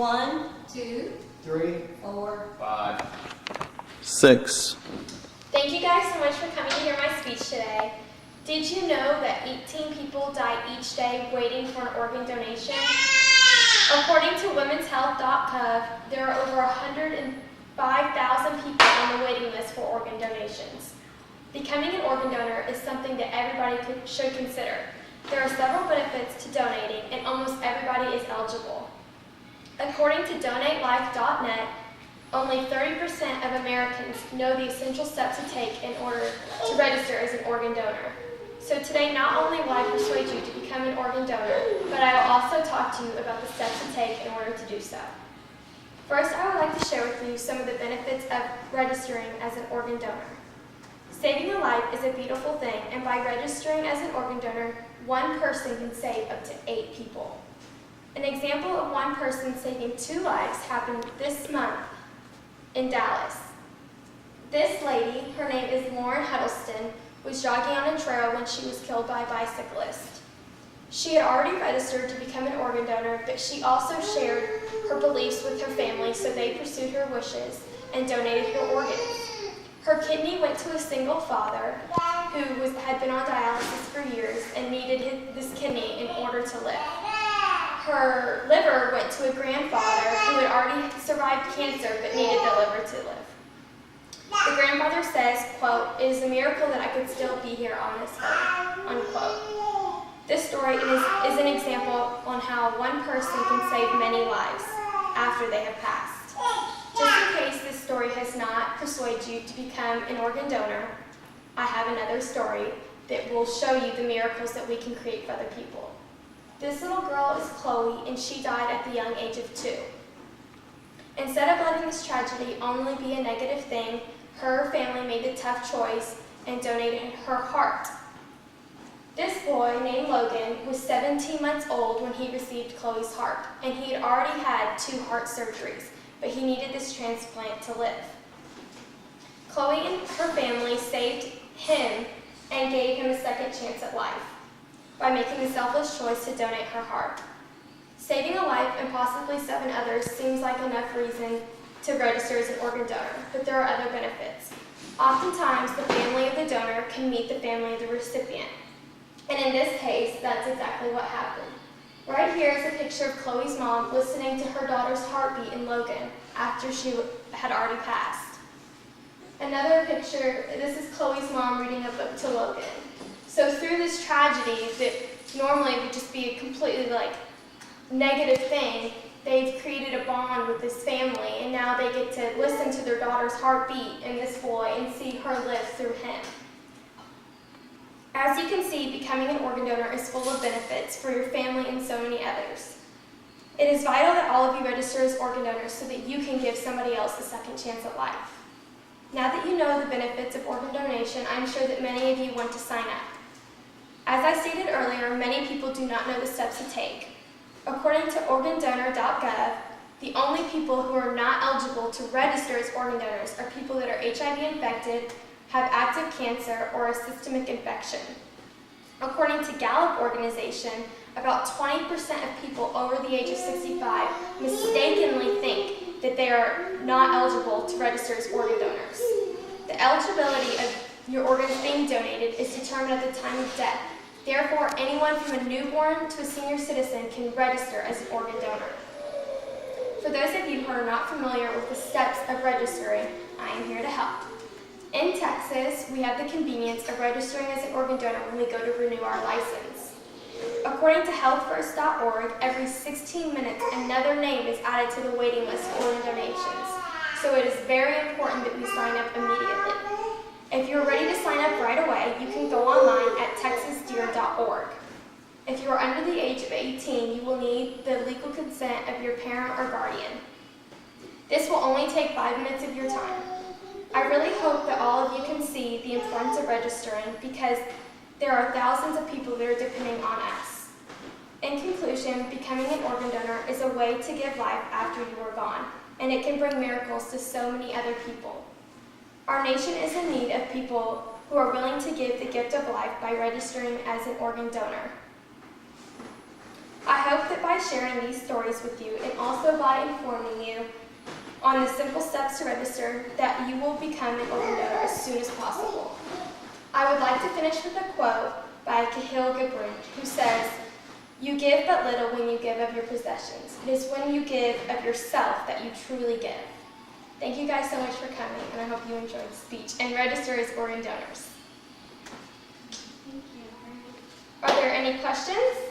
1, 2, 3, 4, 5, 6. Thank you guys so much for coming to hear my speech today. Did you know that 18 people die each day waiting for an organ donation? According to womenshealth.gov, there are over 105,000 people on the waiting list for organ donations. Becoming an organ donor is something that everybody should consider. There are several benefits to donating, and almost everybody is eligible. According to DonateLife.net, only 30% of Americans know the essential steps to take in order to register as an organ donor. So today, not only will I persuade you to become an organ donor, but I will also talk to you about the steps to take in order to do so. First, I would like to share with you some of the benefits of registering as an organ donor. Saving a life is a beautiful thing, and by registering as an organ donor, one person can save up to 8 people. An example of one person saving 2 lives happened this month in Dallas. This lady, her name is Lauren Huddleston, was jogging on a trail when she was killed by a bicyclist. She had already registered to become an organ donor, but she also shared her beliefs with her family, so they pursued her wishes and donated her organs. Her kidney went to a single father who had been on dialysis for years and needed this kidney in order to live. Her liver went to a grandfather who had already survived cancer but needed the liver to live. The grandfather says, quote, "It is a miracle that I could still be here on this earth," unquote. This story is an example on how one person can save many lives after they have passed. Just in case this story has not persuaded you to become an organ donor, I have another story that will show you the miracles that we can create for other people. This little girl is Chloe, and she died at the young age of 2. Instead of letting this tragedy only be a negative thing, her family made the tough choice and donated her heart. This boy, named Logan, was 17 months old when he received Chloe's heart, and he had already had 2 heart surgeries, but he needed this transplant to live. Chloe and her family saved him and gave him a second chance at life by making the selfless choice to donate her heart. Saving a life and possibly 7 others seems like enough reason to register as an organ donor, but there are other benefits. Oftentimes, the family of the donor can meet the family of the recipient. And in this case, that's exactly what happened. Right here is a picture of Chloe's mom listening to her daughter's heartbeat in Logan after she had already passed. Another picture, this is Chloe's mom reading a book to Logan. So through this tragedy that normally would just be a completely negative thing, they've created a bond with this family, and now they get to listen to their daughter's heartbeat in this boy and see her live through him. As you can see, becoming an organ donor is full of benefits for your family and so many others. It is vital that all of you register as organ donors so that you can give somebody else a second chance at life. Now that you know the benefits of organ donation, I'm sure that many of you want to sign up. As I stated earlier, many people do not know the steps to take. According to organdonor.gov, the only people who are not eligible to register as organ donors are people that are HIV infected, have active cancer, or a systemic infection. According to Gallup organization, about 20% of people over the age of 65 mistakenly think that they are not eligible to register as organ donors. The eligibility of your organs being donated is determined at the time of death. Therefore, anyone from a newborn to a senior citizen can register as an organ donor. For those of you who are not familiar with the steps of registering, I am here to help. In Texas, we have the convenience of registering as an organ donor when we go to renew our license. According to healthfirst.org, every 16 minutes, another name is added to the waiting list for organ donations. So it is very important that we sign up immediately. If you're ready to sign up right away, you can go online at texasdeer.org. If you are under the age of 18, you will need the legal consent of your parent or guardian. This will only take 5 minutes of your time. I really hope that all of you can see the importance of registering because there are thousands of people that are depending on us. In conclusion, becoming an organ donor is a way to give life after you are gone, and it can bring miracles to so many other people. Our nation is in need of people who are willing to give the gift of life by registering as an organ donor. I hope that by sharing these stories with you and also by informing you on the simple steps to register that you will become an organ donor as soon as possible. I would like to finish with a quote by Kahlil Gibran, who says, "You give but little when you give of your possessions. It is when you give of yourself that you truly give." Thank you guys so much for coming, and I hope you enjoyed the speech and register as organ donors. Are there any questions?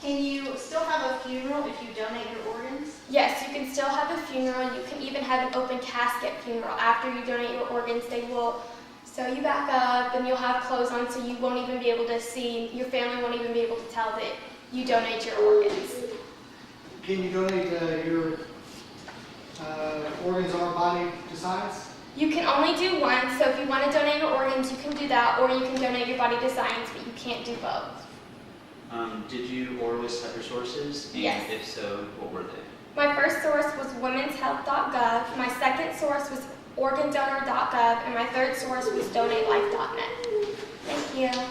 Can you still have a funeral if you donate your organs? Yes, you can still have a funeral. You can even have an open casket funeral. After you donate your organs, they will sew you back up and you'll have clothes on so you won't even be able to see, your family won't even be able to tell that you donate your organs. Can you donate your organs our body decides? You can only do one, so if you want to donate your organs, you can do that, or you can donate your body to science, but you can't do both. Did you always have your sources? And Yes. if so, what were they? My first source was womenshealth.gov, my second source was organdonor.gov, and my third source was donatelife.net. Thank you.